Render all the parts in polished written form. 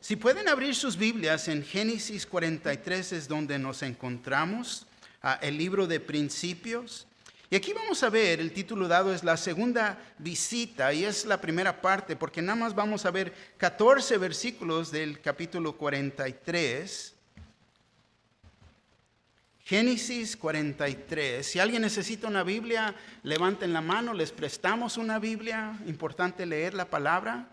Si pueden abrir sus Biblias en Génesis 43 es donde nos encontramos, el libro de Principios. Y aquí vamos a ver, el título dado es la segunda visita y es la primera parte porque nada más vamos a ver 14 versículos del capítulo 43. Génesis 43. Si alguien necesita una Biblia, levanten la mano, les prestamos una Biblia. Importante leer la palabra.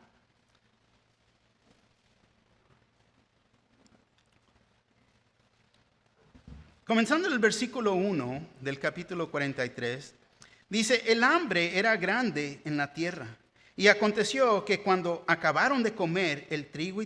Comenzando el versículo 1 del capítulo 43, dice, el hambre era grande en la tierra. Y aconteció que cuando acabaron de comer el trigo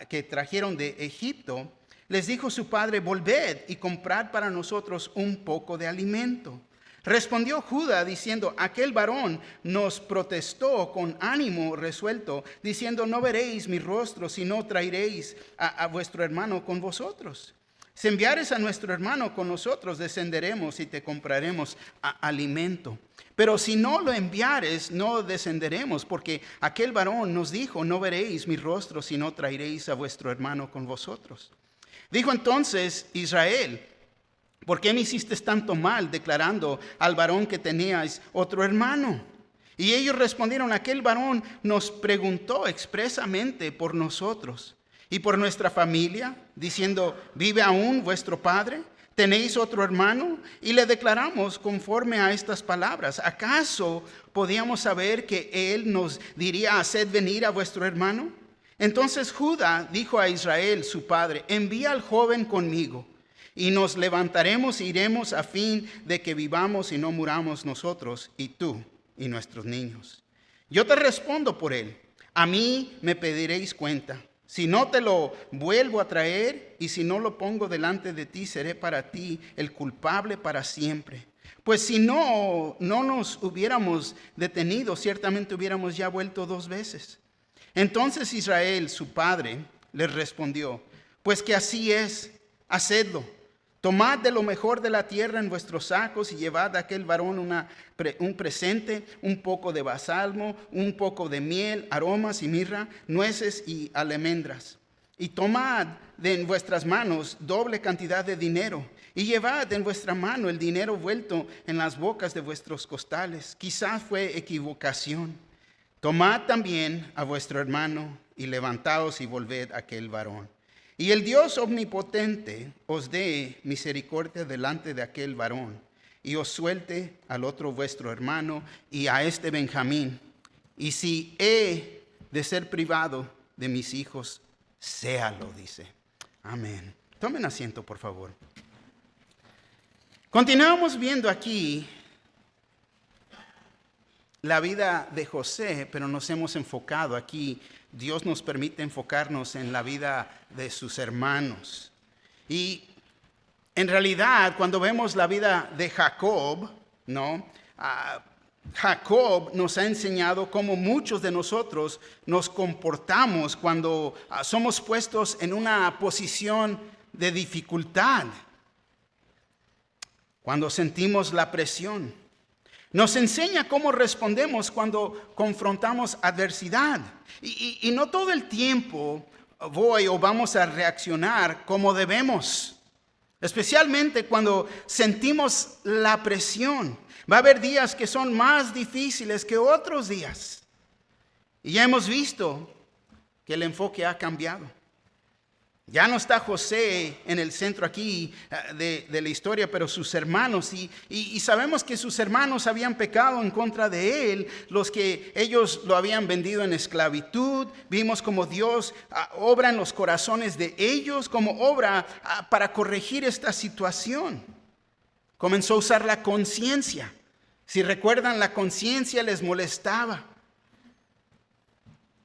que trajeron de Egipto, les dijo su padre, volved y comprad para nosotros un poco de alimento. Respondió Judá diciendo, aquel varón nos protestó con ánimo resuelto, diciendo, no veréis mi rostro, sino traeréis a vuestro hermano con vosotros. Si enviares a nuestro hermano con nosotros, descenderemos y te compraremos alimento. Pero si no lo enviares, no descenderemos, porque aquel varón nos dijo, no veréis mi rostro, sino traeréis a vuestro hermano con vosotros. Dijo entonces Israel, ¿por qué me hiciste tanto mal declarando al varón que teníais otro hermano? Y ellos respondieron, aquel varón nos preguntó expresamente por nosotros y por nuestra familia, diciendo, ¿vive aún vuestro padre? ¿Tenéis otro hermano? Y le declaramos conforme a estas palabras. ¿Acaso podíamos saber que él nos diría, haced venir a vuestro hermano? Entonces Judá dijo a Israel, su padre, envía al joven conmigo, y nos levantaremos e iremos a fin de que vivamos y no muramos nosotros, y tú y nuestros niños. Yo te respondo por él, a mí me pediréis cuenta. Si no te lo vuelvo a traer y si no lo pongo delante de ti, seré para ti el culpable para siempre. Pues si no nos hubiéramos detenido, ciertamente hubiéramos ya vuelto 2 veces. Entonces Israel, su padre, les respondió, pues que así es, hacedlo. Tomad de lo mejor de la tierra en vuestros sacos y llevad a aquel varón un presente, un poco de basalmo, un poco de miel, aromas y mirra, nueces y almendras. Y tomad en vuestras manos doble cantidad de dinero y llevad en vuestra mano el dinero vuelto en las bocas de vuestros costales. Quizás fue equivocación. Tomad también a vuestro hermano y levantaos y volved a aquel varón. Y el Dios omnipotente os dé misericordia delante de aquel varón, y os suelte al otro vuestro hermano y a este Benjamín. Y si he de ser privado de mis hijos, séalo, dice. Amén. Tomen asiento, por favor. Continuamos viendo aquí la vida de José, pero nos hemos enfocado aquí. Dios nos permite enfocarnos en la vida de sus hermanos. Y en realidad, cuando vemos la vida de Jacob, Jacob nos ha enseñado cómo muchos de nosotros nos comportamos cuando somos puestos en una posición de dificultad, cuando sentimos la presión. Nos enseña cómo respondemos cuando confrontamos adversidad. Y no todo el tiempo vamos a reaccionar como debemos. Especialmente cuando sentimos la presión. Va a haber días que son más difíciles que otros días. Y ya hemos visto que el enfoque ha cambiado. Ya no está José en el centro aquí de la historia, pero sus hermanos. Y sabemos que sus hermanos habían pecado en contra de él, los que ellos lo habían vendido en esclavitud. Vimos como Dios obra en los corazones de ellos, como obra para corregir esta situación. Comenzó a usar la conciencia. Si recuerdan, la conciencia les molestaba.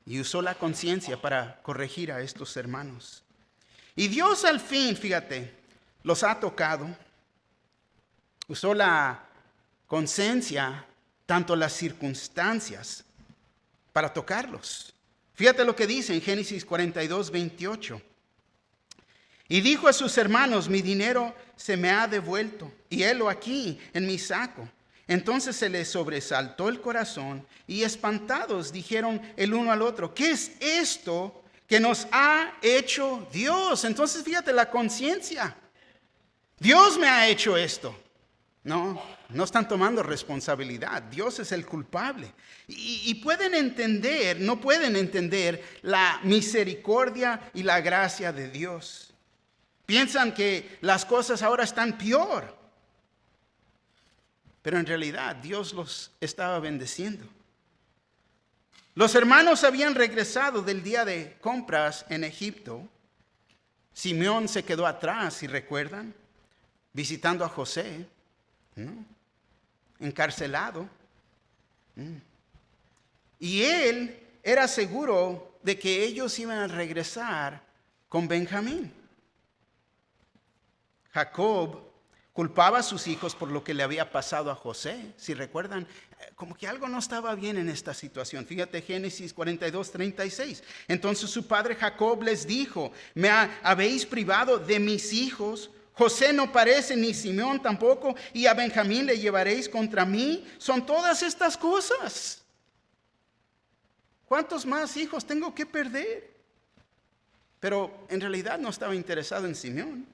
Y usó la conciencia para corregir a estos hermanos. Y Dios al fin, fíjate, los ha tocado. Usó la conciencia, tanto las circunstancias, para tocarlos. Fíjate lo que dice en Génesis 42, 28. Y dijo a sus hermanos, mi dinero se me ha devuelto, y helo aquí en mi saco. Entonces se les sobresaltó el corazón, y espantados dijeron el uno al otro, ¿qué es esto que nos ha hecho Dios. Entonces fíjate la conciencia. Dios me ha hecho esto. No están tomando responsabilidad. Dios es el culpable. Y pueden entender, no pueden entender la misericordia y la gracia de Dios. Piensan que las cosas ahora están peor. Pero en realidad Dios los estaba bendeciendo. Los hermanos habían regresado del día de compras en Egipto. Simeón se quedó atrás, si recuerdan, visitando a José, ¿no? Encarcelado. Y él era seguro de que ellos iban a regresar con Benjamín. Jacob culpaba a sus hijos por lo que le había pasado a José. Si recuerdan, como que algo no estaba bien en esta situación. Fíjate Génesis 42:36. Entonces su padre Jacob les dijo: me habéis privado de mis hijos. José no parece, ni Simeón tampoco, y a Benjamín le llevaréis contra mí. Son todas estas cosas. ¿Cuántos más hijos tengo que perder? Pero en realidad no estaba interesado en Simeón.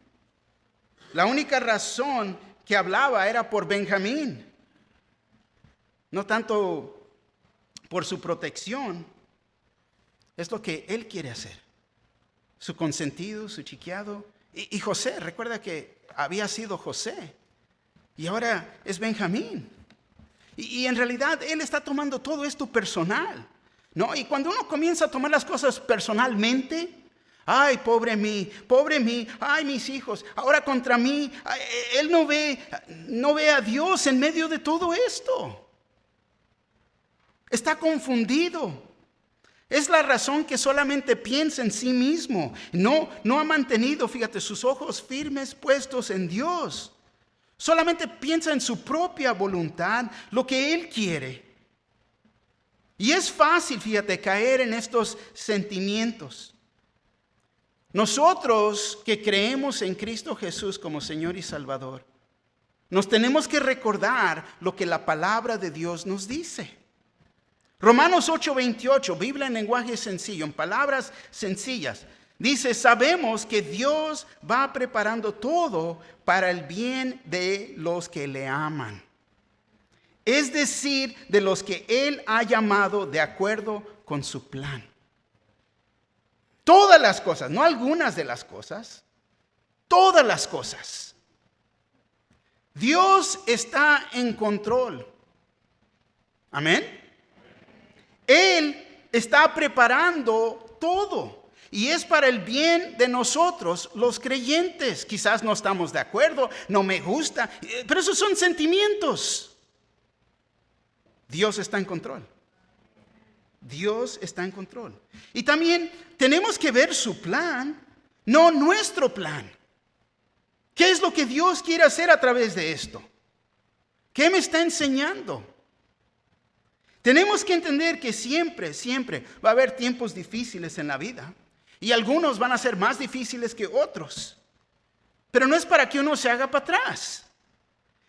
La única razón que hablaba era por Benjamín, no tanto por su protección. Es lo que él quiere hacer. Su consentido, su chiqueado. Y José, recuerda que había sido José y ahora es Benjamín. Y en realidad él está tomando todo esto personal, ¿no? Y cuando uno comienza a tomar las cosas personalmente, ay, pobre mí, ay, mis hijos, ahora contra mí, él no ve a Dios en medio de todo esto. Está confundido. Es la razón que solamente piensa en sí mismo. No ha mantenido, fíjate, sus ojos firmes puestos en Dios. Solamente piensa en su propia voluntad, lo que él quiere. Y es fácil, fíjate, caer en estos sentimientos. Nosotros que creemos en Cristo Jesús como Señor y Salvador, nos tenemos que recordar lo que la palabra de Dios nos dice. Romanos 8:28, Biblia en lenguaje sencillo, en palabras sencillas, dice: sabemos que Dios va preparando todo para el bien de los que le aman. Es decir, de los que Él ha llamado de acuerdo con su plan. Todas las cosas, no algunas de las cosas, todas las cosas. Dios está en control. Amén. Él está preparando todo y es para el bien de nosotros, los creyentes. Quizás no estamos de acuerdo, no me gusta, pero esos son sentimientos. Dios está en control. Dios está en control. Y también tenemos que ver su plan, no nuestro plan. ¿Qué es lo que Dios quiere hacer a través de esto? ¿Qué me está enseñando? Tenemos que entender que siempre va a haber tiempos difíciles en la vida. Y algunos van a ser más difíciles que otros. Pero no es para que uno se haga para atrás.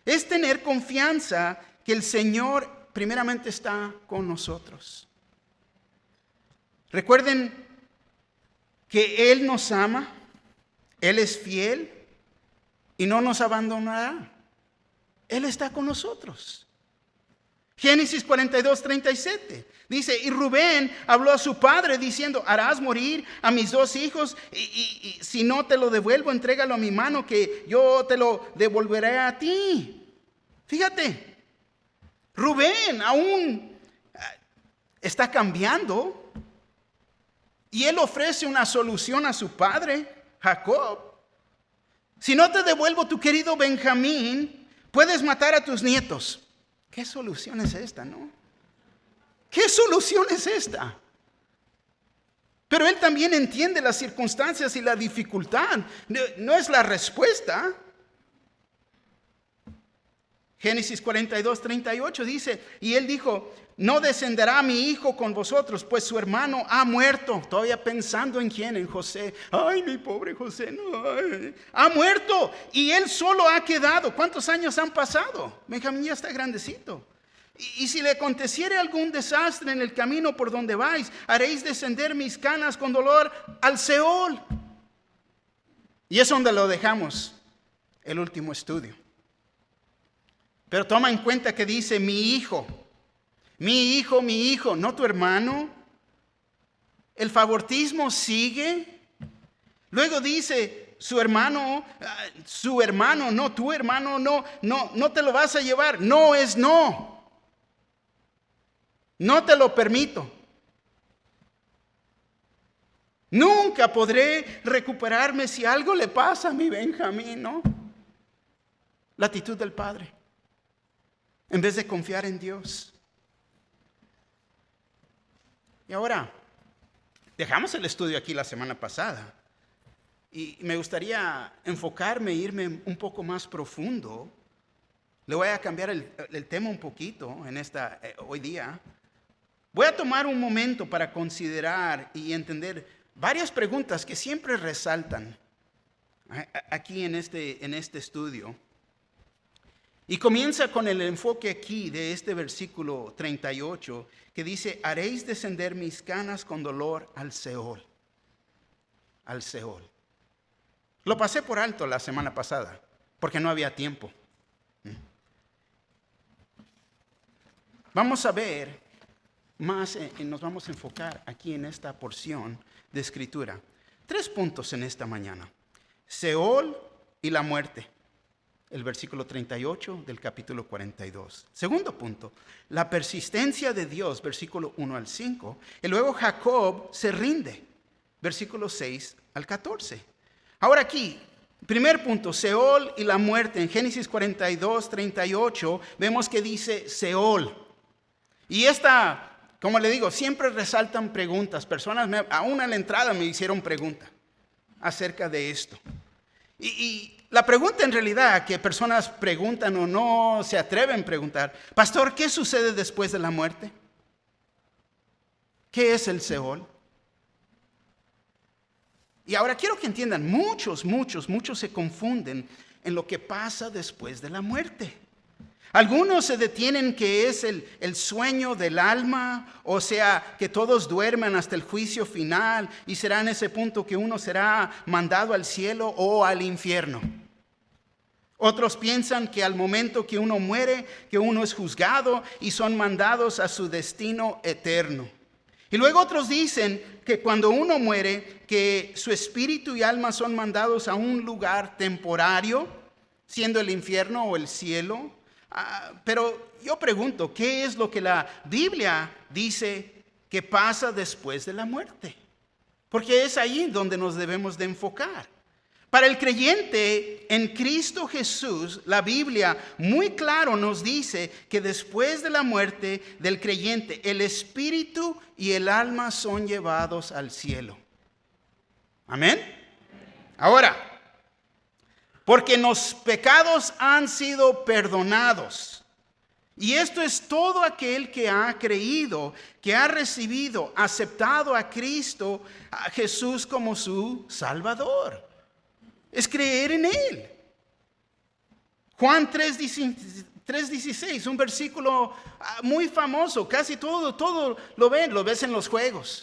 Es tener confianza que el Señor primeramente está con nosotros. Recuerden que Él nos ama, Él es fiel y no nos abandonará. Él está con nosotros. Génesis 42:37 dice: y Rubén habló a su padre diciendo: harás morir a mis 2 hijos y si no te lo devuelvo, entrégalo a mi mano que yo te lo devolveré a ti. Fíjate, Rubén aún está cambiando y él ofrece una solución a su padre Jacob. Si no te devuelvo tu querido Benjamín, puedes matar a tus nietos. ¿Qué solución es esta, no? ¿Qué solución es esta? Pero él también entiende las circunstancias y la dificultad. No es la respuesta. Génesis 42:38 dice: y él dijo: no descenderá mi hijo con vosotros, pues su hermano ha muerto. Todavía pensando en quién, en José. Ay, mi pobre José, no. Ha muerto y él solo ha quedado. ¿Cuántos años han pasado? Benjamín ya está grandecito. Y si le aconteciere algún desastre en el camino por donde vais, haréis descender mis canas con dolor al Seol. Y es donde lo dejamos, el último estudio. Pero toma en cuenta que dice mi hijo, no tu hermano. El favoritismo sigue. Luego dice su hermano, no tu hermano, no te lo vas a llevar. No es no. No te lo permito. Nunca podré recuperarme si algo le pasa a mi Benjamín, ¿no? La actitud del padre, en vez de confiar en Dios. Y ahora, dejamos el estudio aquí la semana pasada. Y me gustaría enfocarme, irme un poco más profundo. Le voy a cambiar el tema un poquito hoy día. Voy a tomar un momento para considerar y entender varias preguntas que siempre resaltan aquí en este estudio. Y comienza con el enfoque aquí de este versículo 38 que dice, haréis descender mis canas con dolor al Seol. Al Seol. Lo pasé por alto la semana pasada porque no había tiempo. Vamos a ver más, nos vamos a enfocar aquí en esta porción de escritura. 3 puntos en esta mañana. Seol y la muerte. El versículo 38 del capítulo 42. Segundo punto, la persistencia de Dios, versículo 1 al 5. Y luego Jacob se rinde, versículo 6 al 14. Ahora aquí, primer punto, Seol y la muerte. En Génesis 42, 38, vemos que dice Seol. Y como le digo, siempre resaltan preguntas. Personas, aún a la entrada me hicieron pregunta acerca de esto. Y la pregunta en realidad que personas preguntan o no se atreven a preguntar, pastor, ¿qué sucede después de la muerte? ¿Qué es el Seol? Y ahora quiero que entiendan, muchos se confunden en lo que pasa después de la muerte. Algunos se detienen que es el sueño del alma, o sea, que todos duerman hasta el juicio final y será en ese punto que uno será mandado al cielo o al infierno. Otros piensan que al momento que uno muere, que uno es juzgado y son mandados a su destino eterno. Y luego otros dicen que cuando uno muere, que su espíritu y alma son mandados a un lugar temporario, siendo el infierno o el cielo. Pero yo pregunto, ¿qué es lo que la Biblia dice que pasa después de la muerte? Porque es ahí donde nos debemos de enfocar. Para el creyente en Cristo Jesús, la Biblia muy claro nos dice que después de la muerte del creyente, el espíritu y el alma son llevados al cielo. Amén. Ahora, porque los pecados han sido perdonados. Y esto es todo aquel que ha creído, que ha recibido, aceptado a Cristo, a Jesús como su Salvador. Es creer en Él. Juan 3:16, un versículo muy famoso, casi todo lo ves en los juegos.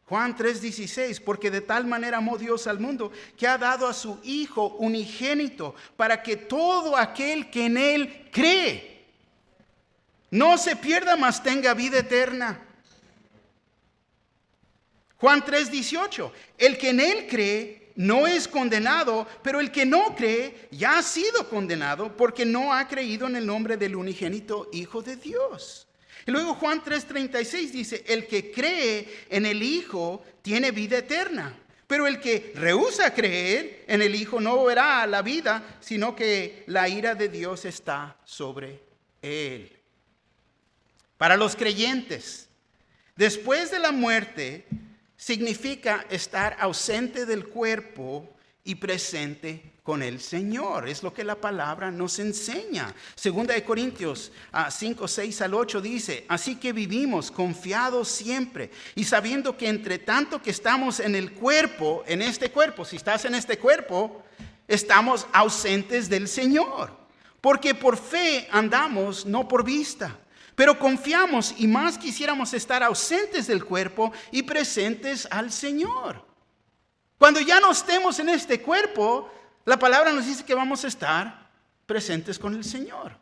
Juan 3:16, porque de tal manera amó Dios al mundo que ha dado a su Hijo unigénito para que todo aquel que en Él cree no se pierda, mas tenga vida eterna. Juan 3:18, el que en Él cree no es condenado, pero el que no cree ya ha sido condenado porque no ha creído en el nombre del unigénito Hijo de Dios. Y luego Juan 3:36 dice, el que cree en el Hijo tiene vida eterna, pero el que rehúsa creer en el Hijo no verá la vida, sino que la ira de Dios está sobre él. Para los creyentes, después de la muerte significa estar ausente del cuerpo y presente con el Señor. Es lo que la palabra nos enseña. Segunda de Corintios 5, 6 al 8 dice, así que vivimos confiados siempre y sabiendo que entre tanto que estamos en el cuerpo, en este cuerpo, si estás en este cuerpo, estamos ausentes del Señor. Porque por fe andamos, no por vista. Pero confiamos y más quisiéramos estar ausentes del cuerpo y presentes al Señor. Cuando ya no estemos en este cuerpo, la palabra nos dice que vamos a estar presentes con el Señor.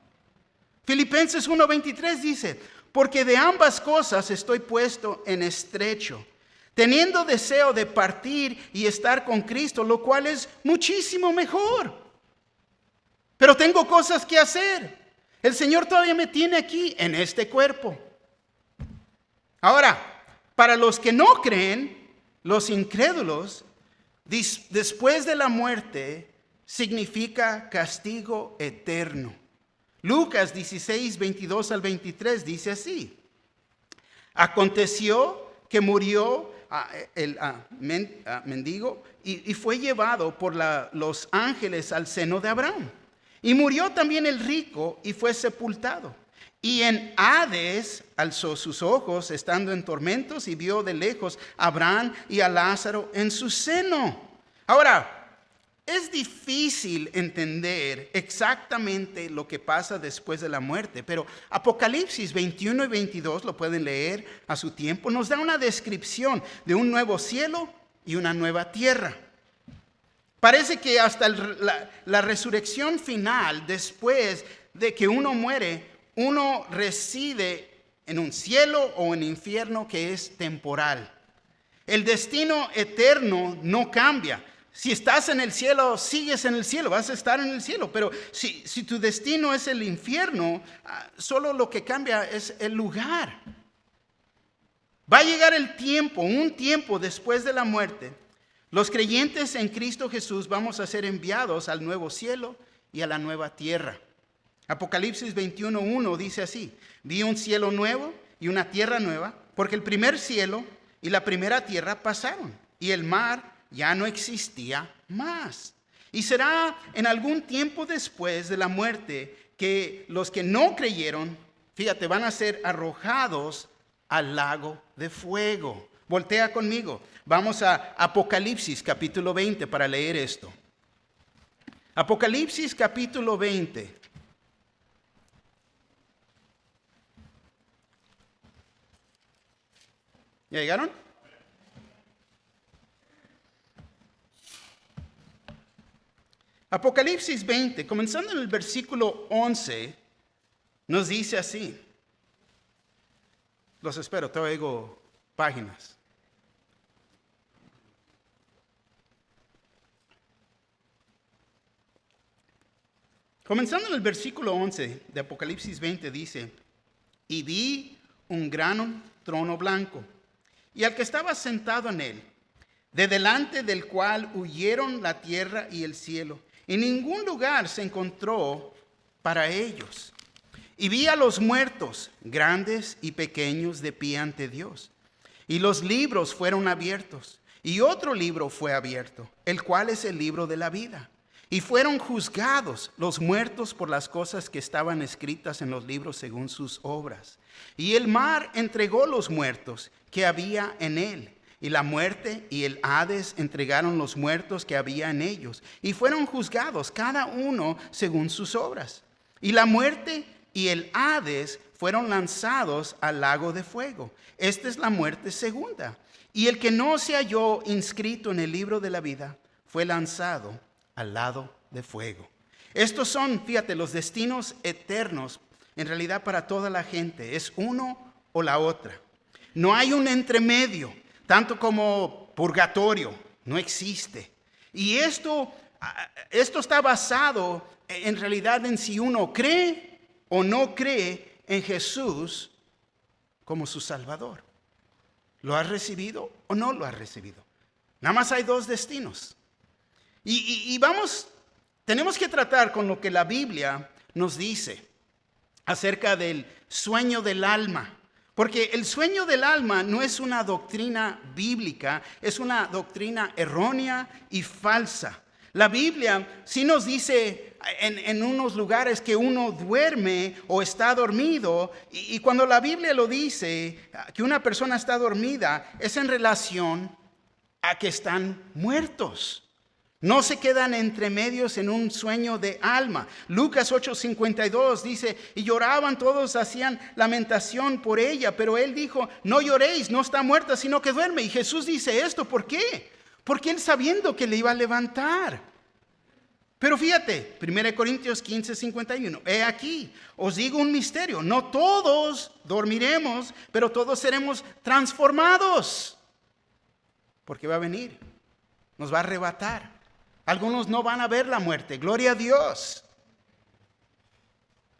Filipenses 1:23 dice, porque de ambas cosas estoy puesto en estrecho, teniendo deseo de partir y estar con Cristo, lo cual es muchísimo mejor. Pero tengo cosas que hacer. El Señor todavía me tiene aquí en este cuerpo. Ahora, para los que no creen, los incrédulos, después de la muerte significa castigo eterno. Lucas 16:22 al 23 dice así. Aconteció que murió el mendigo y fue llevado por los ángeles al seno de Abraham. Y murió también el rico y fue sepultado. Y en Hades alzó sus ojos, estando en tormentos, y vio de lejos a Abraham y a Lázaro en su seno. Ahora, es difícil entender exactamente lo que pasa después de la muerte, pero Apocalipsis 21 y 22, lo pueden leer a su tiempo, nos da una descripción de un nuevo cielo y una nueva tierra. Parece que hasta la resurrección final, después de que uno muere, uno reside en un cielo o en infierno que es temporal. El destino eterno no cambia. Si estás en el cielo, sigues en el cielo, vas a estar en el cielo. Pero si tu destino es el infierno, solo lo que cambia es el lugar. Va a llegar el tiempo, un tiempo después de la muerte. Los creyentes en Cristo Jesús vamos a ser enviados al nuevo cielo y a la nueva tierra. Apocalipsis 21:1 dice así: vi un cielo nuevo y una tierra nueva, porque el primer cielo y la primera tierra pasaron, y el mar ya no existía más. Y será en algún tiempo después de la muerte que los que no creyeron, fíjate, van a ser arrojados al lago de fuego. Voltea conmigo. Vamos a Apocalipsis capítulo 20 para leer esto. Apocalipsis capítulo 20. ¿Ya llegaron? Apocalipsis 20, comenzando en el versículo 11, nos dice así. Los espero, te oigo páginas. Comenzando en el versículo 11 de Apocalipsis 20 dice, y vi un gran trono blanco, y al que estaba sentado en él, de delante del cual huyeron la tierra y el cielo, y ningún lugar se encontró para ellos. Y vi a los muertos, grandes y pequeños, de pie ante Dios. Y los libros fueron abiertos, y otro libro fue abierto, el cual es el libro de la vida. Y fueron juzgados los muertos por las cosas que estaban escritas en los libros según sus obras. Y el mar entregó los muertos que había en él. Y la muerte y el Hades entregaron los muertos que había en ellos. Y fueron juzgados cada uno según sus obras. Y la muerte y el Hades fueron lanzados al lago de fuego. Esta es la muerte segunda. Y el que no se halló inscrito en el libro de la vida fue lanzado al lado de fuego. Estos son, fíjate, los destinos eternos, en realidad para toda la gente. Es uno o la otra. No hay un entremedio, tanto como purgatorio, no existe. Y esto está basado en realidad en si uno cree o no cree en Jesús como su Salvador. ¿Lo has recibido o no lo has recibido? Nada más hay dos destinos. Y tenemos que tratar con lo que la Biblia nos dice acerca del sueño del alma. Porque el sueño del alma no es una doctrina bíblica, es una doctrina errónea y falsa. La Biblia sí nos dice en unos lugares que uno duerme o está dormido. Y cuando la Biblia lo dice, que una persona está dormida, es en relación a que están muertos. No se quedan entre medios en un sueño de alma. Lucas 8:52 dice, y lloraban todos, hacían lamentación por ella, pero él dijo, no lloréis, no está muerta, sino que duerme. Y Jesús dice esto, ¿por qué? Porque él sabiendo que le iba a levantar. Pero fíjate, 1 Corintios 15:51, he aquí, os digo un misterio, no todos dormiremos, pero todos seremos transformados. Porque va a venir, nos va a arrebatar. Algunos no van a ver la muerte, gloria a Dios.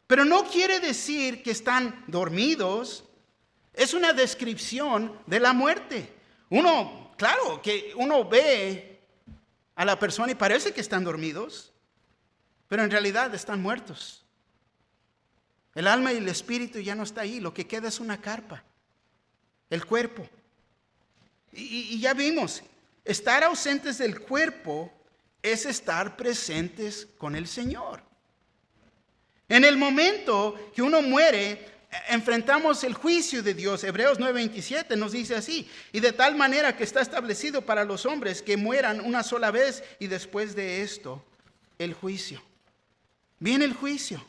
Pero no quiere decir que están dormidos, es una descripción de la muerte. Claro que uno ve a la persona y parece que están dormidos, pero en realidad están muertos. El alma y el espíritu ya no está ahí, lo que queda es una carpa, el cuerpo. Y ya vimos, estar ausentes del cuerpo es estar presentes con el Señor. En el momento que uno muere, enfrentamos el juicio de Dios. Hebreos 9:27 nos dice así, y de tal manera que está establecido para los hombres que mueran una sola vez y después de esto, el juicio. Viene el juicio.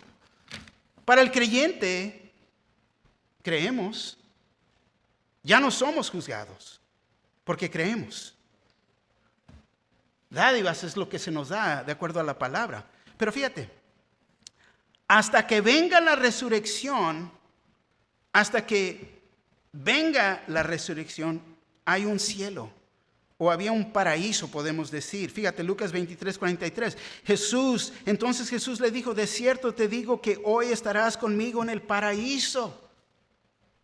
Para el creyente, creemos, ya no somos juzgados, porque creemos. Dádivas es lo que se nos da de acuerdo a la palabra. Pero fíjate, hasta que venga la resurrección, hay un cielo. O había un paraíso, podemos decir. Fíjate, Lucas 23:43. Entonces Jesús le dijo, de cierto te digo que hoy estarás conmigo en el paraíso.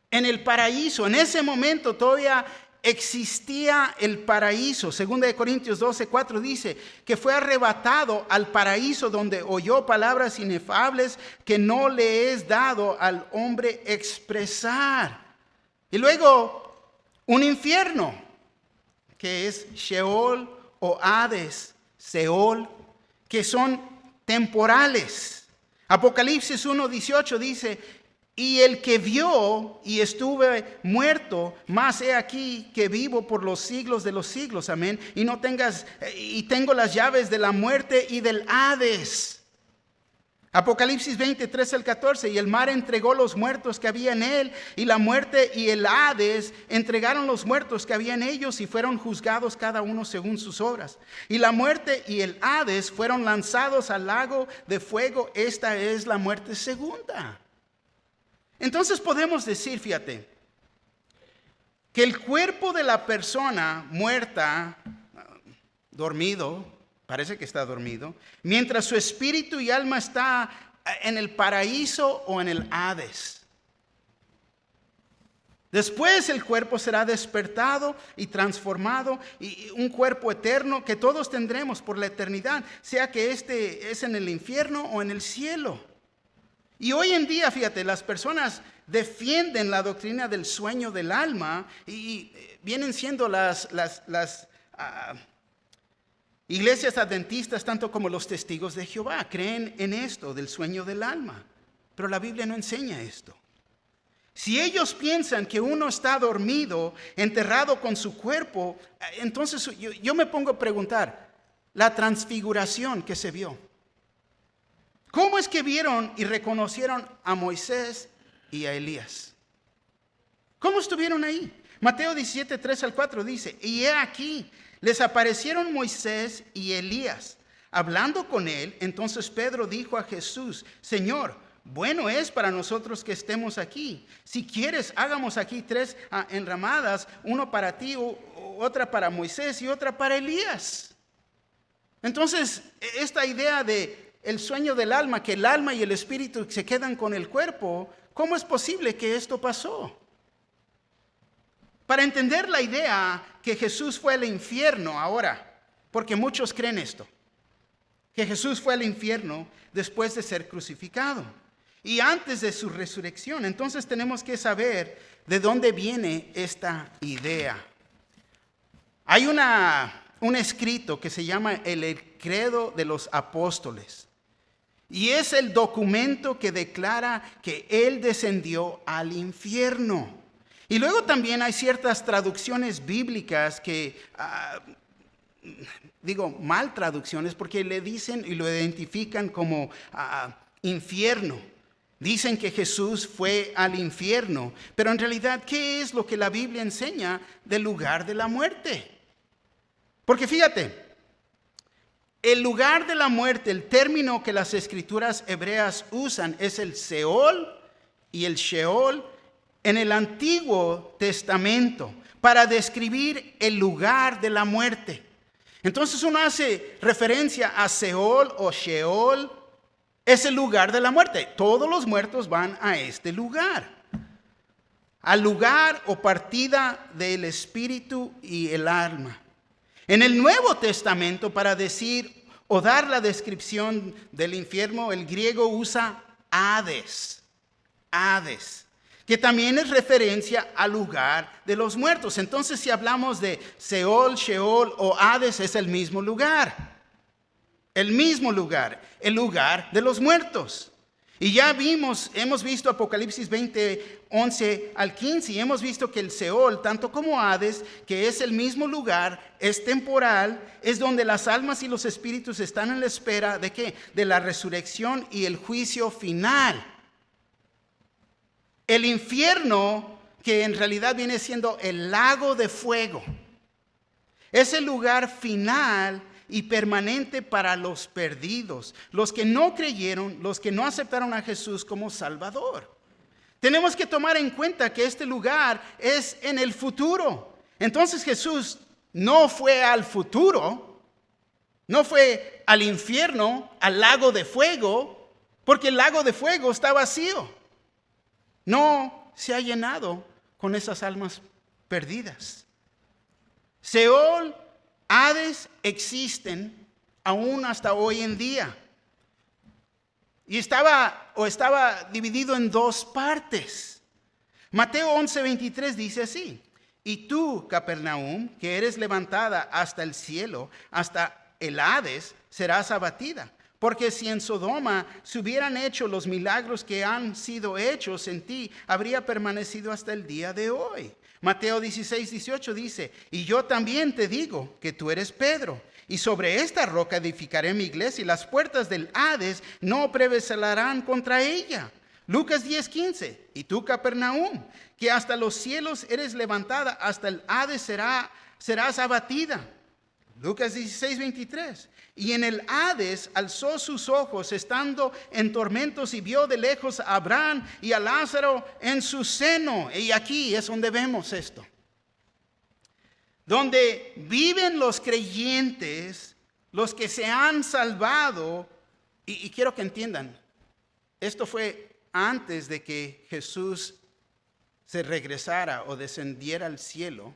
En el paraíso, en ese momento todavía existía el paraíso. 2 Corintios 12:4 dice que fue arrebatado al paraíso donde oyó palabras inefables que no le es dado al hombre expresar. Y luego un infierno que es Sheol o Hades, Seol, que son temporales. Apocalipsis 1:18 dice, y el que vio y estuve muerto, mas he aquí que vivo por los siglos de los siglos, amén. Y tengo las llaves de la muerte y del Hades. Apocalipsis 20:13-14, y el mar entregó los muertos que había en él, y la muerte y el Hades entregaron los muertos que había en ellos, y fueron juzgados cada uno según sus obras. Y la muerte y el Hades fueron lanzados al lago de fuego. Esta es la muerte segunda. Entonces podemos decir, fíjate, que el cuerpo de la persona muerta, dormido, parece que está dormido, mientras su espíritu y alma está en el paraíso o en el Hades. Después el cuerpo será despertado y transformado, y un cuerpo eterno que todos tendremos por la eternidad, sea que este es en el infierno o en el cielo. Y hoy en día, fíjate, las personas defienden la doctrina del sueño del alma y vienen siendo las iglesias adventistas, tanto como los testigos de Jehová, creen en esto del sueño del alma. Pero la Biblia no enseña esto. Si ellos piensan que uno está dormido, enterrado con su cuerpo, entonces yo me pongo a preguntar, la transfiguración que se vio. ¿Cómo es que vieron y reconocieron a Moisés y a Elías? ¿Cómo estuvieron ahí? Mateo 17:3-4 dice, y he aquí, les aparecieron Moisés y Elías, hablando con él. Entonces Pedro dijo a Jesús, Señor, bueno es para nosotros que estemos aquí. Si quieres, hagamos aquí 3 enramadas, uno para ti, otra para Moisés y otra para Elías. Entonces, esta idea de el sueño del alma, que el alma y el espíritu se quedan con el cuerpo, ¿cómo es posible que esto pasó? Para entender la idea que Jesús fue al infierno ahora, porque muchos creen esto, que Jesús fue al infierno después de ser crucificado y antes de su resurrección. Entonces tenemos que saber de dónde viene esta idea. Hay un escrito que se llama el Credo de los Apóstoles. Y es el documento que declara que Él descendió al infierno. Y luego también hay ciertas traducciones bíblicas que digo mal traducciones porque le dicen y lo identifican como infierno. Dicen que Jesús fue al infierno, pero en realidad, ¿qué es lo que la Biblia enseña del lugar de la muerte? Porque fíjate, el lugar de la muerte, el término que las escrituras hebreas usan es el Seol y el Sheol en el Antiguo Testamento para describir el lugar de la muerte. Entonces uno hace referencia a Seol o Sheol, es el lugar de la muerte. Todos los muertos van a este lugar, al lugar o partida del espíritu y el alma. En el Nuevo Testamento, para decir o dar la descripción del infierno, el griego usa Hades, que también es referencia al lugar de los muertos. Entonces, si hablamos de Seol, Sheol o Hades, es el mismo lugar, el lugar de los muertos. Y ya hemos visto Apocalipsis 20, 11 al 15, y hemos visto que el Seol, tanto como Hades, que es el mismo lugar, es temporal, es donde las almas y los espíritus están en la espera ¿de qué? De la resurrección y el juicio final. El infierno, que en realidad viene siendo el lago de fuego, es el lugar final y permanente para los perdidos, los que no creyeron, los que no aceptaron a Jesús como Salvador. Tenemos que tomar en cuenta que este lugar es en el futuro. Entonces Jesús no fue al futuro, no fue al infierno, al lago de fuego, porque el lago de fuego está vacío. No se ha llenado con esas almas perdidas. Seol, Hades existen aún hasta hoy en día. Y estaba dividido en dos partes. Mateo 11:23 dice así: y tú, Capernaum, que eres levantada hasta el cielo, hasta el Hades, serás abatida. Porque si en Sodoma se hubieran hecho los milagros que han sido hechos en ti, habría permanecido hasta el día de hoy. Mateo 16:18 dice: y yo también te digo que tú eres Pedro, y sobre esta roca edificaré mi iglesia, y las puertas del Hades no prevalecerán contra ella. Lucas 10:15: y tú, Capernaum, que hasta los cielos eres levantada, hasta el Hades serás abatida. Lucas 16:23: y en el Hades alzó sus ojos, estando en tormentos, y vio de lejos a Abraham y a Lázaro en su seno. Y aquí es donde vemos esto. Donde viven los creyentes, los que se han salvado. Y quiero que entiendan, esto fue antes de que Jesús se regresara o descendiera al cielo.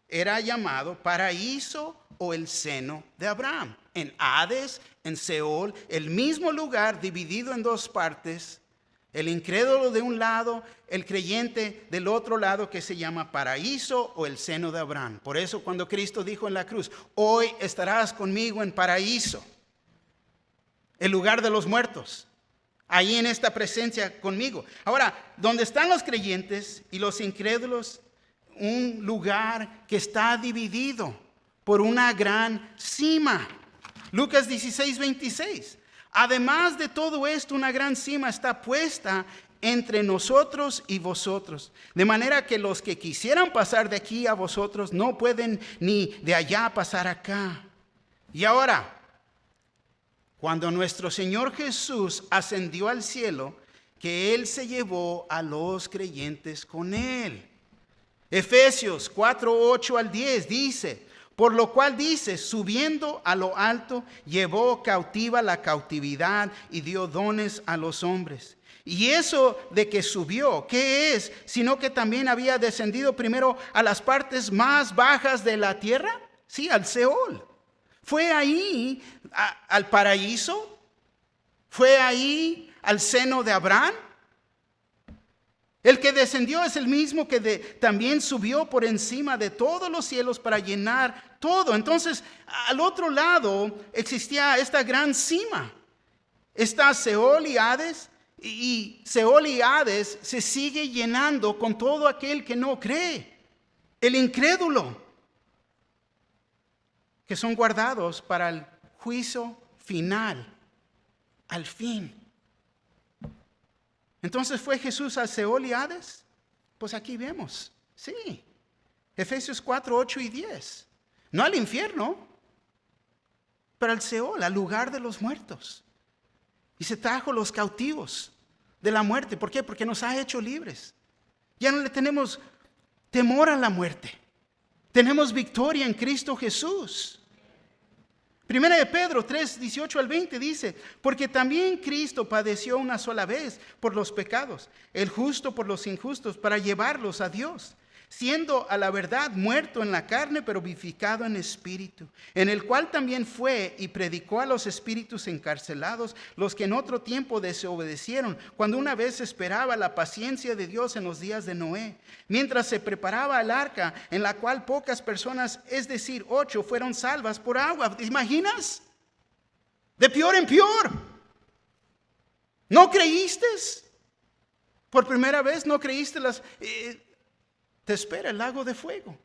Era llamado paraíso o el seno de Abraham. En Hades, en Seol, el mismo lugar dividido en dos partes. El incrédulo de un lado, el creyente del otro lado, que se llama paraíso o el seno de Abraham. Por eso cuando Cristo dijo en la cruz: hoy estarás conmigo en paraíso, el lugar de los muertos, ahí en esta presencia conmigo. Ahora, donde están los creyentes y los incrédulos, un lugar que está dividido por una gran cima. Lucas 16:26: además de todo esto, una gran cima está puesta entre nosotros y vosotros, de manera que los que quisieran pasar de aquí a vosotros no pueden, ni de allá pasar acá. Y ahora, cuando nuestro Señor Jesús ascendió al cielo, que Él se llevó a los creyentes con Él. Efesios 4:8 al 10 dice: por lo cual dice, subiendo a lo alto, llevó cautiva la cautividad y dio dones a los hombres. Y eso de que subió, ¿qué es? Sino que también había descendido primero a las partes más bajas de la tierra, sí, al Seol. Fue ahí al paraíso, fue ahí al seno de Abraham. El que descendió es el mismo que también subió por encima de todos los cielos para llenar todo. Entonces, al otro lado existía esta gran cima. Está Seol y Hades, y Seol y Hades se sigue llenando con todo aquel que no cree, el incrédulo, que son guardados para el juicio final, al fin. Entonces, ¿fue Jesús al Seol y Hades? Pues aquí vemos, sí. Efesios 4, 8 y 10. No al infierno, pero al Seol, al lugar de los muertos. Y se trajo los cautivos de la muerte. ¿Por qué? Porque nos ha hecho libres. Ya no le tenemos temor a la muerte. Tenemos victoria en Cristo Jesús. Primera de Pedro 3, 18 al 20 dice: porque también Cristo padeció una sola vez por los pecados, el justo por los injustos, para llevarlos a Dios, siendo a la verdad muerto en la carne, pero vivificado en espíritu, en el cual también fue y predicó a los espíritus encarcelados, los que en otro tiempo desobedecieron, cuando una vez esperaba la paciencia de Dios en los días de Noé, mientras se preparaba el arca, en la cual pocas personas, es decir, 8, fueron salvas por agua. ¿Te imaginas? De peor en peor. ¿No creíste? Por primera vez no creíste te espera el lago de fuego.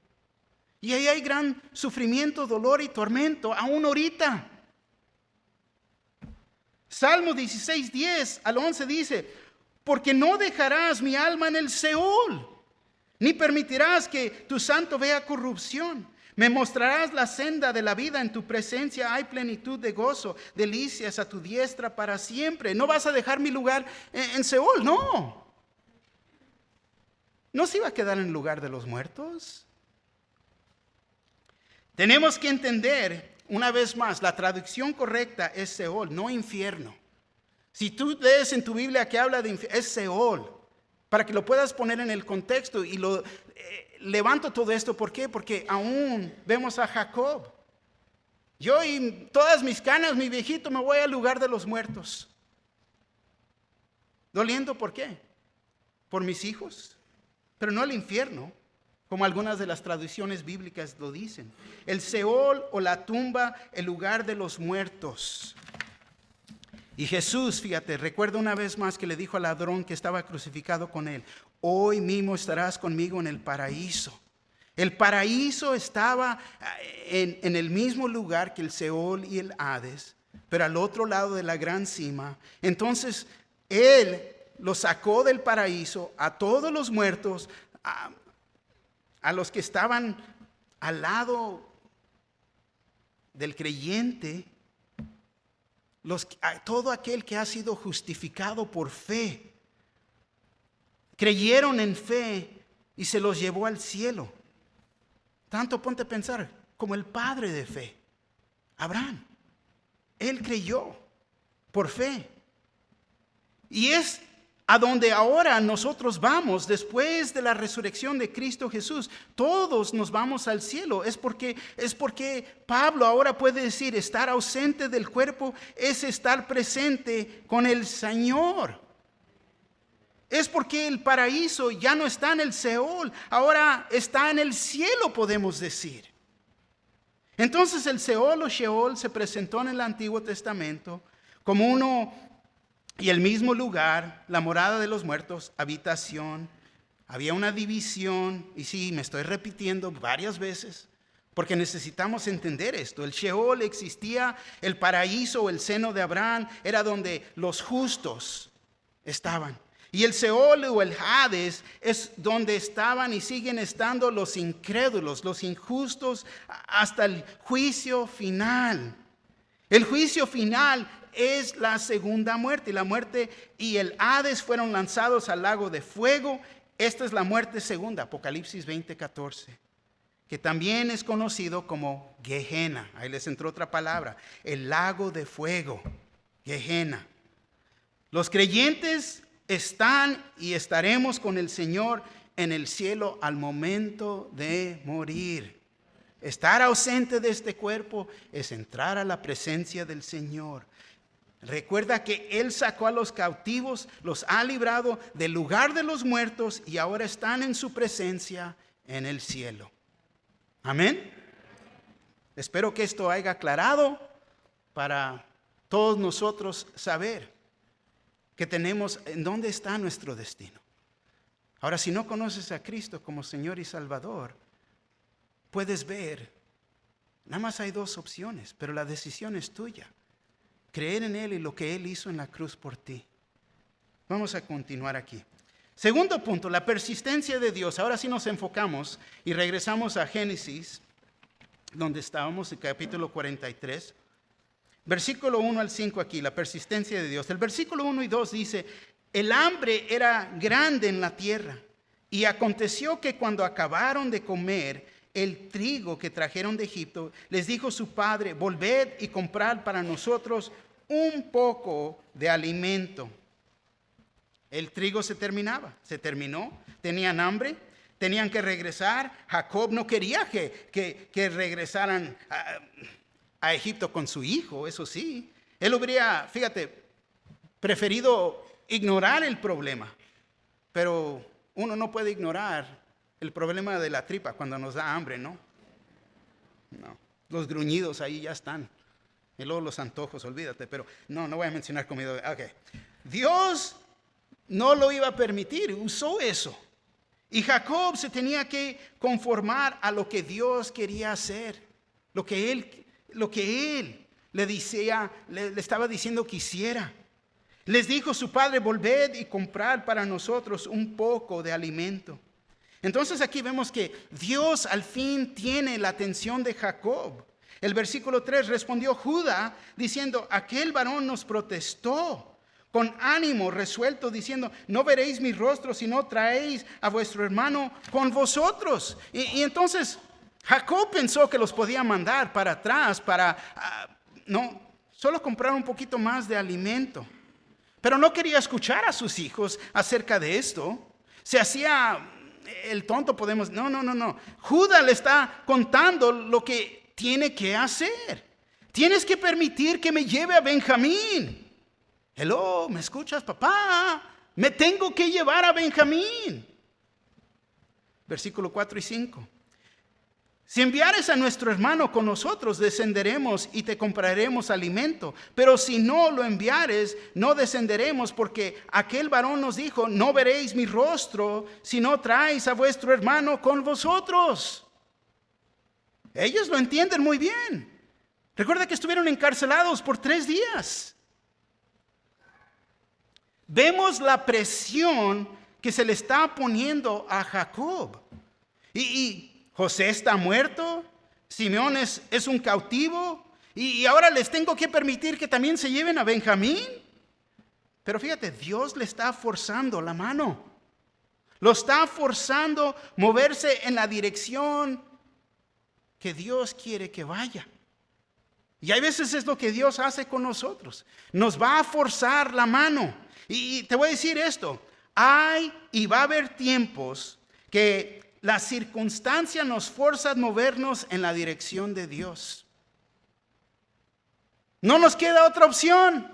Y ahí hay gran sufrimiento, dolor y tormento, aún ahorita. Salmo 16, 10 al 11 dice: porque no dejarás mi alma en el Seol, ni permitirás que tu santo vea corrupción. Me mostrarás la senda de la vida, en tu presencia hay plenitud de gozo, delicias a tu diestra para siempre. No vas a dejar mi lugar en Seol, no. ¿No se iba a quedar en el lugar de los muertos? Tenemos que entender, una vez más, la traducción correcta es Seol, no infierno. Si tú lees en tu Biblia que habla de infierno, es Seol, para que lo puedas poner en el contexto. Y levanto todo esto, ¿por qué? Porque aún vemos a Jacob. Yo y todas mis canas, mi viejito, me voy al lugar de los muertos. ¿Doliendo por qué? ¿Por mis hijos? Pero no al infierno, como algunas de las traducciones bíblicas lo dicen. El Seol o la tumba, el lugar de los muertos. Y Jesús, fíjate, recuerda una vez más que le dijo al ladrón que estaba crucificado con él: hoy mismo estarás conmigo en el paraíso. El paraíso estaba en el mismo lugar que el Seol y el Hades, pero al otro lado de la gran cima. Entonces, Él lo sacó del paraíso a todos los muertos, a los que estaban al lado del creyente, a todo aquel que ha sido justificado por fe. Creyeron en fe y se los llevó al cielo. Tanto ponte a pensar, como el padre de fe, Abraham. Él creyó por fe. Y es a donde ahora nosotros vamos después de la resurrección de Cristo Jesús. Todos nos vamos al cielo. Es porque Pablo ahora puede decir: estar ausente del cuerpo es estar presente con el Señor. Es porque el paraíso ya no está en el Seol, ahora está en el cielo, podemos decir. Entonces el Seol o Sheol se presentó en el Antiguo Testamento como uno y el mismo lugar, la morada de los muertos, habitación. Había una división, y sí, me estoy repitiendo varias veces, porque necesitamos entender esto. El Sheol existía, el paraíso o el seno de Abraham era donde los justos estaban. Y el Seol o el Hades es donde estaban y siguen estando los incrédulos, los injustos, hasta el juicio final. El juicio final es la segunda muerte. Y la muerte y el Hades fueron lanzados al lago de fuego. Esta es la muerte segunda, Apocalipsis 20:14, que también es conocido como Gehenna. Ahí les entró otra palabra, el lago de fuego, Gehenna. Los creyentes están y estaremos con el Señor en el cielo al momento de morir. Estar ausente de este cuerpo es entrar a la presencia del Señor. Recuerda que Él sacó a los cautivos, los ha librado del lugar de los muertos y ahora están en su presencia en el cielo. Amén. Espero que esto haya aclarado para todos nosotros saber que tenemos en dónde está nuestro destino. Ahora, si no conoces a Cristo como Señor y Salvador, puedes ver Nada más hay dos opciones, pero la decisión es tuya. Creer en Él y lo que Él hizo en la cruz por ti. Vamos a continuar aquí. Segundo punto, la persistencia de Dios. Ahora sí nos enfocamos y regresamos a Génesis, donde estábamos, en capítulo 43. Versículo 1 al 5 aquí, la persistencia de Dios. El versículo 1 y 2 dice, el hambre era grande en la tierra, y aconteció que cuando acabaron de comer el trigo que trajeron de Egipto, les dijo su padre, volved y comprad para nosotros un poco de alimento. El trigo se terminó, tenían hambre, tenían que regresar. Jacob no quería que regresaran a Egipto con su hijo, eso sí. Él hubiera, preferido ignorar el problema. Pero uno no puede ignorar el problema de la tripa cuando nos da hambre, ¿no? No, los gruñidos ahí ya están. Y luego los antojos, olvídate. Pero no voy a mencionar comida. Okay. Dios no lo iba a permitir, usó eso. Y Jacob se tenía que conformar a lo que Dios quería hacer. Lo que él le estaba diciendo que hiciera. Les dijo su padre, volved y comprad para nosotros un poco de alimento. Entonces aquí vemos que Dios al fin tiene la atención de Jacob. El versículo 3 respondió Judá diciendo, aquel varón nos protestó con ánimo resuelto diciendo, no veréis mi rostro si no traéis a vuestro hermano con vosotros. Y entonces Jacob pensó que los podía mandar para atrás solo comprar un poquito más de alimento. Pero no quería escuchar a sus hijos acerca de esto. Se hacía el tonto, no. Judá le está contando lo que tiene que hacer. Tienes que permitir que me lleve a Benjamín. Hello, ¿me escuchas, papá? Me tengo que llevar a Benjamín. Versículo 4 y 5. Si enviares a nuestro hermano con nosotros, descenderemos y te compraremos alimento. Pero si no lo enviares, no descenderemos, porque aquel varón nos dijo, no veréis mi rostro si no traéis a vuestro hermano con vosotros. Ellos lo entienden muy bien. Recuerda que estuvieron encarcelados por 3 días. Vemos la presión que se le está poniendo a Jacob. Y José está muerto, Simeón es un cautivo, y ahora les tengo que permitir que también se lleven a Benjamín. Pero fíjate, Dios le está forzando la mano. Lo está forzando a moverse en la dirección que Dios quiere que vaya. Y hay veces es lo que Dios hace con nosotros. Nos va a forzar la mano. Y te voy a decir esto, hay y va a haber tiempos que la circunstancia nos fuerza a movernos en la dirección de Dios. No nos queda otra opción.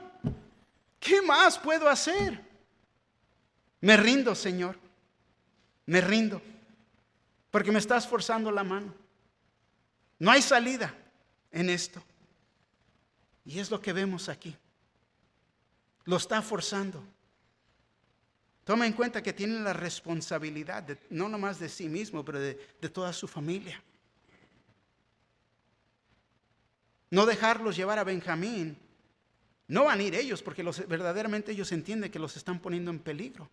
¿Qué más puedo hacer? Me rindo, Señor. Me rindo. Porque me estás forzando la mano. No hay salida en esto. Y es lo que vemos aquí. Lo está forzando. Toma en cuenta que tiene la responsabilidad, no nomás de sí mismo, pero de toda su familia. No dejarlos llevar a Benjamín. No van a ir ellos, porque verdaderamente ellos entienden que los están poniendo en peligro.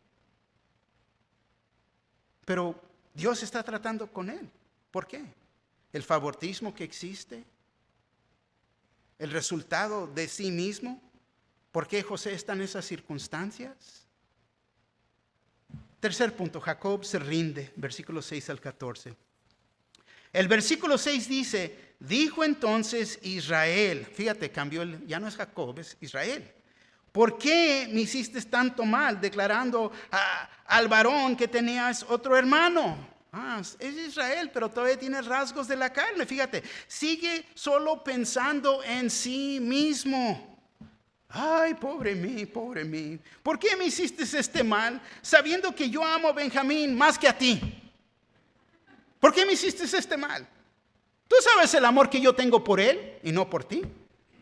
Pero Dios está tratando con él. ¿Por qué? El favoritismo que existe. El resultado de sí mismo. ¿Por qué José está en esas circunstancias? Tercer punto, Jacob se rinde, versículos 6 al 14. El versículo 6 dice, dijo entonces Israel, fíjate, cambió, ya no es Jacob, es Israel. ¿Por qué me hiciste tanto mal declarando al varón que tenías otro hermano? Es Israel, pero todavía tiene rasgos de la carne, fíjate, sigue solo pensando en sí mismo. Ay, pobre mí. ¿Por qué me hiciste este mal sabiendo que yo amo a Benjamín más que a ti? ¿Por qué me hiciste este mal? Tú sabes el amor que yo tengo por él y no por ti.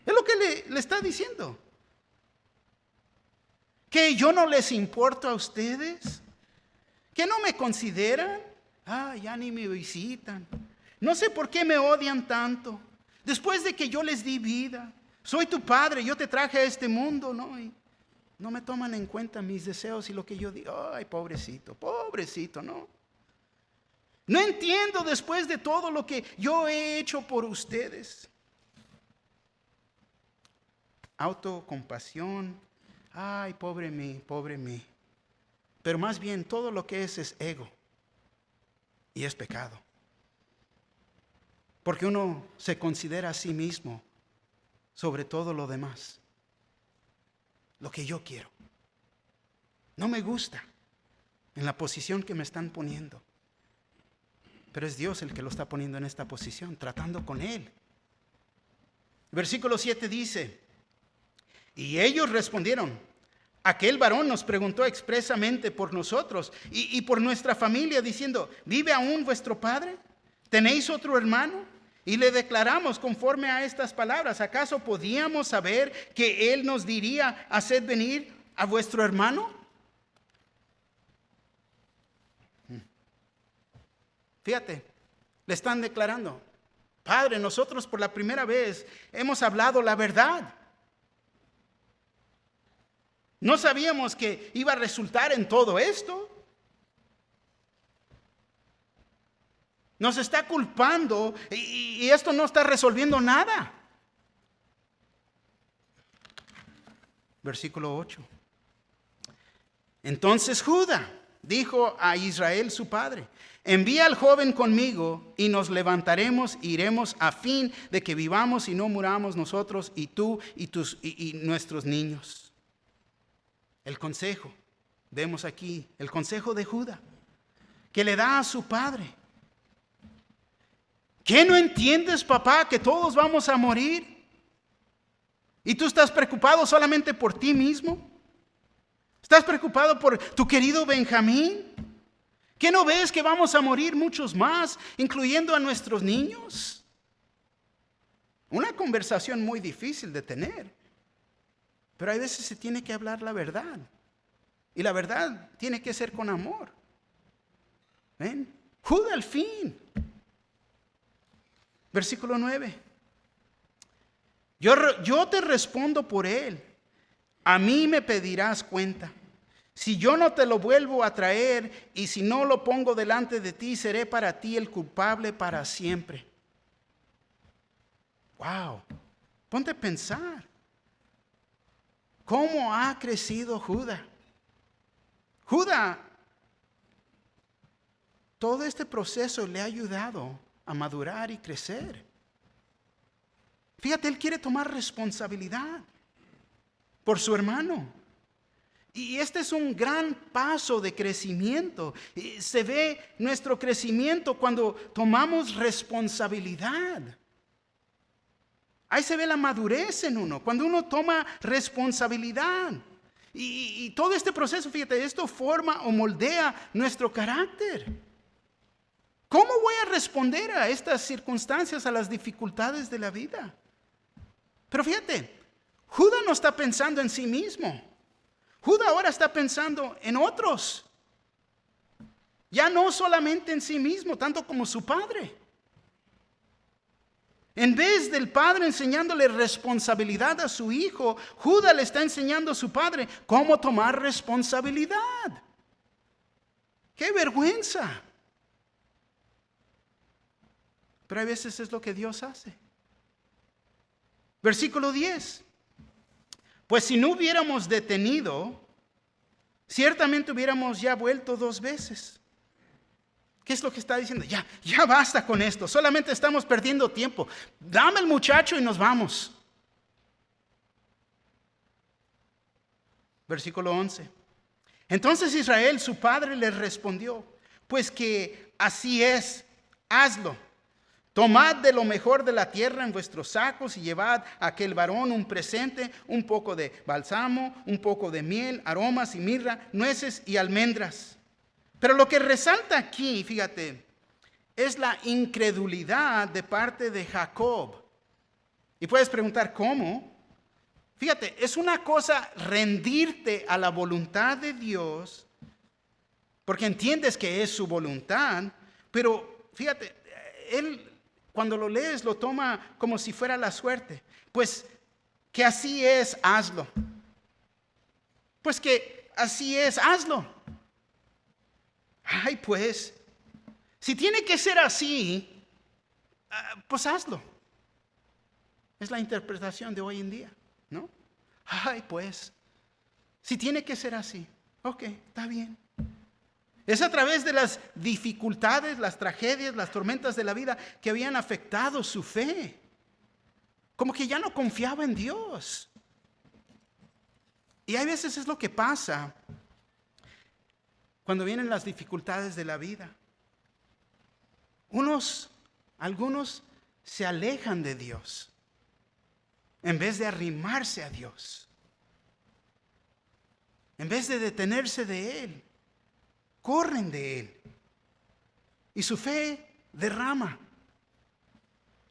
Es lo que le está diciendo. ¿Que yo no les importo a ustedes? ¿Que no me consideran? Ya ni me visitan. No sé por qué me odian tanto. Después de que yo les di vida, soy tu padre, yo te traje a este mundo, ¿no? Y no me toman en cuenta mis deseos y lo que yo digo. Ay, pobrecito, pobrecito, ¿no? No entiendo después de todo lo que yo he hecho por ustedes. Autocompasión. Ay, pobre mí, pobre mí. Pero más bien todo lo que es ego. Y es pecado. Porque uno se considera a sí mismo sobre todo lo demás. Lo que yo quiero. No me gusta en la posición que me están poniendo. Pero es Dios el que lo está poniendo en esta posición, tratando con Él. Versículo 7 dice, y ellos respondieron, aquel varón nos preguntó expresamente por nosotros y por nuestra familia, diciendo, ¿vive aún vuestro padre? ¿Tenéis otro hermano? Y le declaramos conforme a estas palabras, ¿acaso podíamos saber que Él nos diría, haced venir a vuestro hermano? Fíjate, le están declarando, Padre, nosotros por la primera vez hemos hablado la verdad. No sabíamos que iba a resultar en todo esto. Nos está culpando y esto no está resolviendo nada. Versículo 8. Entonces Judá dijo a Israel su padre, envía al joven conmigo y nos levantaremos e iremos a fin de que vivamos y no muramos nosotros y tú y nuestros niños. El consejo, vemos aquí, el consejo de Judá, que le da a su padre. ¿Qué no entiendes, papá, que todos vamos a morir? ¿Y tú estás preocupado solamente por ti mismo? ¿Estás preocupado por tu querido Benjamín? ¿Qué no ves que vamos a morir muchos más, incluyendo a nuestros niños? Una conversación muy difícil de tener. Pero hay veces se tiene que hablar la verdad. Y la verdad tiene que ser con amor. ¿Ven? Judá al fin. Versículo 9. Yo te respondo por él. A mí me pedirás cuenta. Si yo no te lo vuelvo a traer y si no lo pongo delante de ti, seré para ti el culpable para siempre. Wow. Ponte a pensar. ¿Cómo ha crecido Judá? Judá, todo este proceso le ha ayudado a madurar y crecer. Fíjate, él quiere tomar responsabilidad por su hermano. Y este es un gran paso de crecimiento. Se ve nuestro crecimiento cuando tomamos responsabilidad. Ahí se ve la madurez en uno, cuando uno toma responsabilidad. Y todo este proceso, fíjate, esto forma o moldea nuestro carácter. ¿Cómo voy a responder a estas circunstancias, a las dificultades de la vida? Pero fíjate, Judá no está pensando en sí mismo. Judá ahora está pensando en otros. Ya no solamente en sí mismo, tanto como su padre. En vez del padre enseñándole responsabilidad a su hijo, Judá le está enseñando a su padre cómo tomar responsabilidad. ¡Qué vergüenza! Pero a veces es lo que Dios hace. Versículo 10. Pues si no hubiéramos detenido, ciertamente hubiéramos ya vuelto 2 veces. ¿Qué es lo que está diciendo? Ya basta con esto. Solamente estamos perdiendo tiempo. Dame el muchacho y nos vamos. Versículo 11. Entonces Israel, su padre, le respondió, pues que así es, hazlo. Tomad de lo mejor de la tierra en vuestros sacos y llevad a aquel varón un presente, un poco de bálsamo, un poco de miel, aromas y mirra, nueces y almendras. Pero lo que resalta aquí, fíjate, es la incredulidad de parte de Jacob. Y puedes preguntar, ¿cómo? Fíjate, es una cosa rendirte a la voluntad de Dios, porque entiendes que es su voluntad, pero fíjate, cuando lo lees lo toma como si fuera la suerte. Pues que así es, hazlo. Pues que así es, hazlo. Ay, pues, si tiene que ser así, pues hazlo. Es la interpretación de hoy en día, ¿no? Ay, pues, si tiene que ser así, ok, está bien. Es a través de las dificultades, las tragedias, las tormentas de la vida que habían afectado su fe. Como que ya no confiaba en Dios. Y hay veces es lo que pasa cuando vienen las dificultades de la vida. Algunos se alejan de Dios en vez de arrimarse a Dios. En vez de detenerse de Él, corren de Él. Y su fe derrama.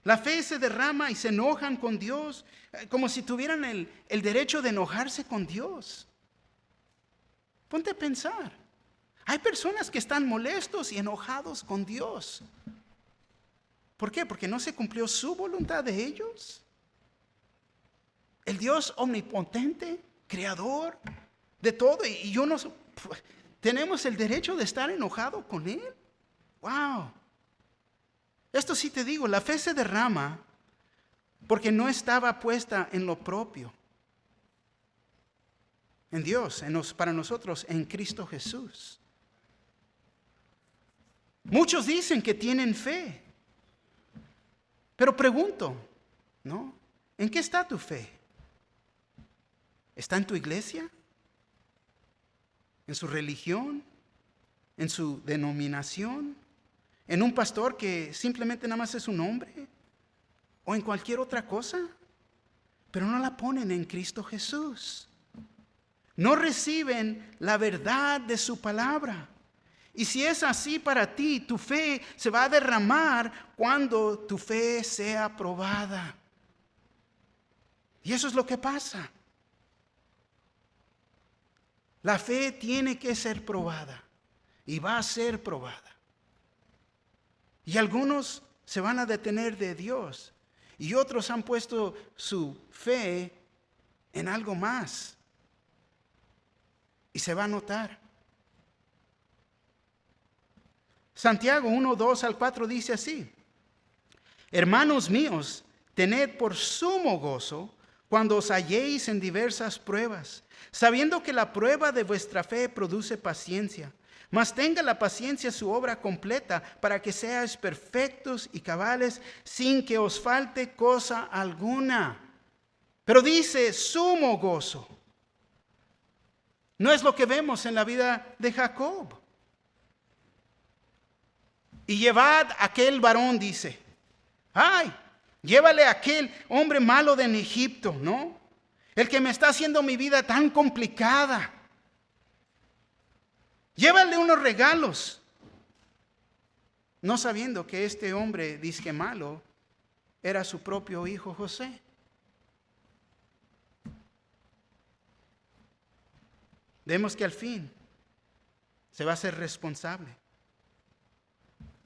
La fe se derrama y se enojan con Dios, como si tuvieran el derecho de enojarse con Dios. Ponte a pensar. Hay personas que están molestos y enojados con Dios. ¿Por qué? Porque no se cumplió su voluntad de ellos. El Dios omnipotente, creador de todo, y yo no, tenemos el derecho de estar enojado con Él. Wow. Esto sí te digo, la fe se derrama porque no estaba puesta en lo propio. En Dios, para nosotros, en Cristo Jesús. Muchos dicen que tienen fe. Pero pregunto, ¿no? ¿En qué está tu fe? ¿Está en tu iglesia? ¿En su religión? ¿En su denominación? ¿En un pastor que simplemente nada más es un hombre? ¿O en cualquier otra cosa? Pero no la ponen en Cristo Jesús. No reciben la verdad de su palabra. Y si es así para ti, tu fe se va a derramar cuando tu fe sea probada. Y eso es lo que pasa. La fe tiene que ser probada y va a ser probada. Y algunos se van a detener de Dios y otros han puesto su fe en algo más. Y se va a notar. Santiago 1, 2 al 4 dice así: hermanos míos, tened por sumo gozo cuando os halléis en diversas pruebas, sabiendo que la prueba de vuestra fe produce paciencia. Mas tenga la paciencia su obra completa, para que seáis perfectos y cabales, sin que os falte cosa alguna. Pero dice sumo gozo. No es lo que vemos en la vida de Jacob. Y llevad a aquel varón, dice. Ay, llévale a aquel hombre malo de en Egipto, ¿no? El que me está haciendo mi vida tan complicada. Llévale unos regalos. No sabiendo que este hombre, disque malo, era su propio hijo José. Vemos que al fin se va a ser responsable.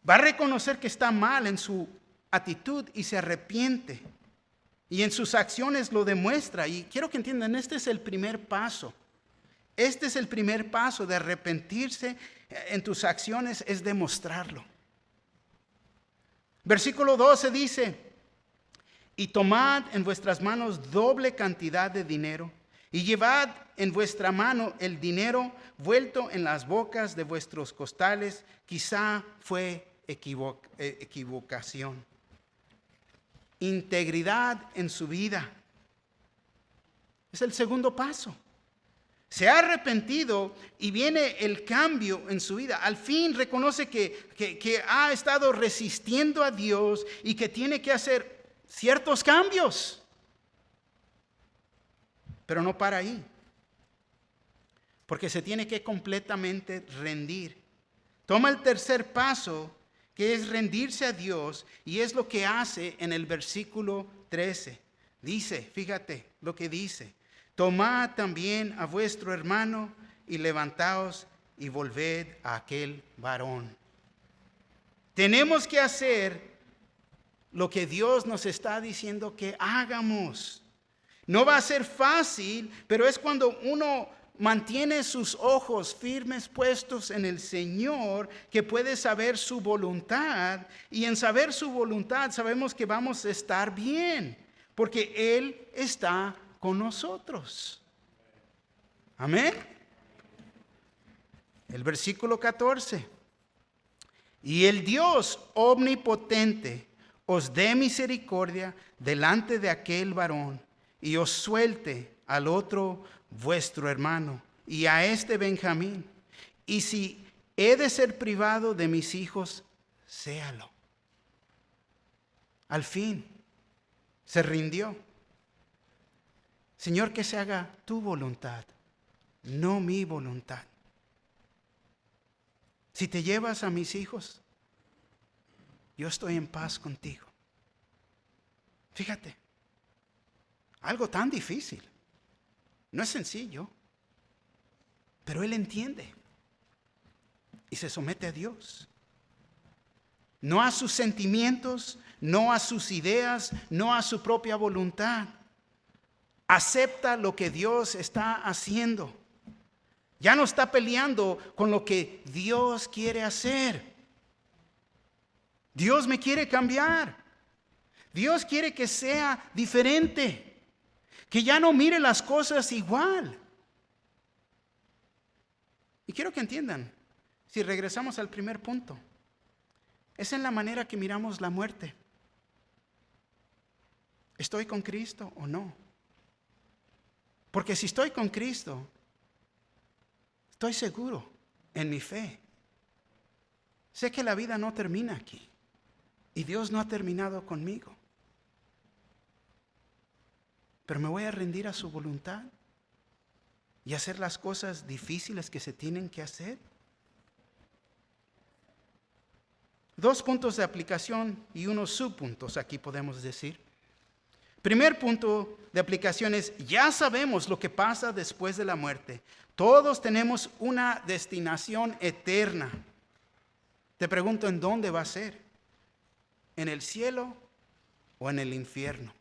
Va a reconocer que está mal en su actitud y se arrepiente. Y en sus acciones lo demuestra. Y quiero que entiendan, este es el primer paso. Este es el primer paso de arrepentirse en tus acciones, es demostrarlo. Versículo 12 dice: y tomad en vuestras manos doble cantidad de dinero, y llevad en vuestra mano el dinero vuelto en las bocas de vuestros costales. Quizá fue equivocación. Integridad en su vida. Es el segundo paso. Se ha arrepentido y viene el cambio en su vida. Al fin reconoce que ha estado resistiendo a Dios y que tiene que hacer ciertos cambios. Pero no para ahí. Porque se tiene que completamente rendir. Toma el tercer paso, que es rendirse a Dios, y es lo que hace en el versículo 13. Dice, fíjate lo que dice: tomad también a vuestro hermano y levantaos y volved a aquel varón. Tenemos que hacer lo que Dios nos está diciendo que hagamos. No va a ser fácil, pero es cuando uno mantiene sus ojos firmes puestos en el Señor que puede saber su voluntad. Y en saber su voluntad sabemos que vamos a estar bien, porque Él está con nosotros. Amén. El versículo 14. Y el Dios omnipotente os dé misericordia delante de aquel varón y os suelte al otro vuestro hermano y a este Benjamín. Y si he de ser privado de mis hijos, séalo. Al fin se rindió. Señor, que se haga tu voluntad, no mi voluntad. Si te llevas a mis hijos, yo estoy en paz contigo. Fíjate, algo tan difícil. No es sencillo, pero Él entiende y se somete a Dios. No a sus sentimientos, no a sus ideas, no a su propia voluntad. Acepta lo que Dios está haciendo. Ya no está peleando con lo que Dios quiere hacer. Dios me quiere cambiar. Dios quiere que sea diferente. Que ya no mire las cosas igual. Y quiero que entiendan, si regresamos al primer punto, es en la manera que miramos la muerte. ¿Estoy con Cristo o no? Porque si estoy con Cristo, estoy seguro en mi fe. Sé que la vida no termina aquí. Y Dios no ha terminado conmigo. Pero me voy a rendir a su voluntad y hacer las cosas difíciles que se tienen que hacer. 2 puntos de aplicación y unos subpuntos aquí podemos decir. Primer punto de aplicación es, ya sabemos lo que pasa después de la muerte. Todos tenemos una destinación eterna. Te pregunto, ¿en dónde va a ser? ¿En el cielo o en el infierno?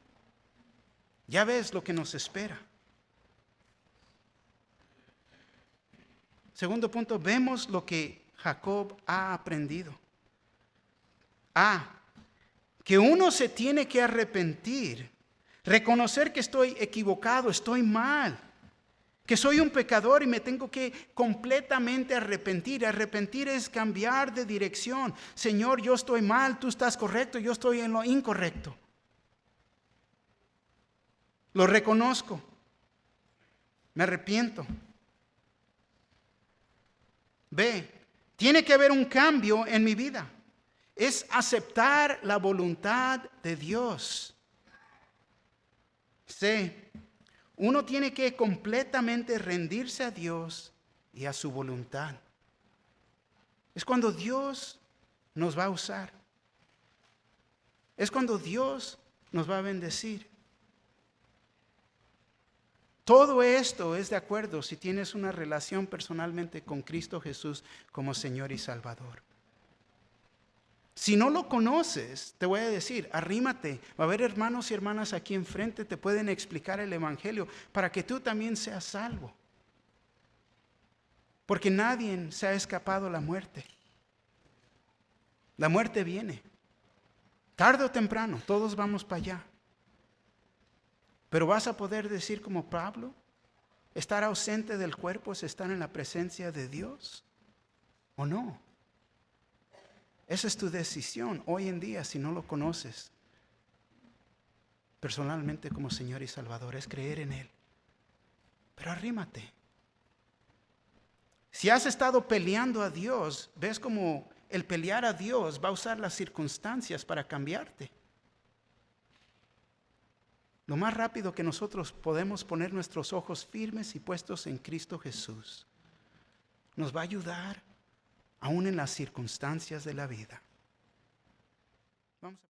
Ya ves lo que nos espera. Segundo punto, vemos lo que Jacob ha aprendido. Que uno se tiene que arrepentir, reconocer que estoy equivocado, estoy mal, que soy un pecador y me tengo que completamente arrepentir. Arrepentir es cambiar de dirección. Señor, yo estoy mal, tú estás correcto, yo estoy en lo incorrecto. Lo reconozco, me arrepiento. Tiene que haber un cambio en mi vida. Es aceptar la voluntad de Dios. Uno tiene que completamente rendirse a Dios y a su voluntad. Es cuando Dios nos va a usar. Es cuando Dios nos va a bendecir. Todo esto es de acuerdo si tienes una relación personalmente con Cristo Jesús como Señor y Salvador. Si no lo conoces, te voy a decir, arrímate. Va a haber hermanos y hermanas aquí enfrente, te pueden explicar el Evangelio para que tú también seas salvo. Porque nadie se ha escapado a la muerte. La muerte viene. Tarde o temprano, todos vamos para allá. Pero vas a poder decir como Pablo, estar ausente del cuerpo es estar en la presencia de Dios, ¿o no? Esa es tu decisión hoy en día si no lo conoces personalmente como Señor y Salvador, es creer en Él. Pero arrímate. Si has estado peleando a Dios, ves como el pelear a Dios va a usar las circunstancias para cambiarte. Lo más rápido que nosotros podemos poner nuestros ojos firmes y puestos en Cristo Jesús, nos va a ayudar aún en las circunstancias de la vida. Vamos a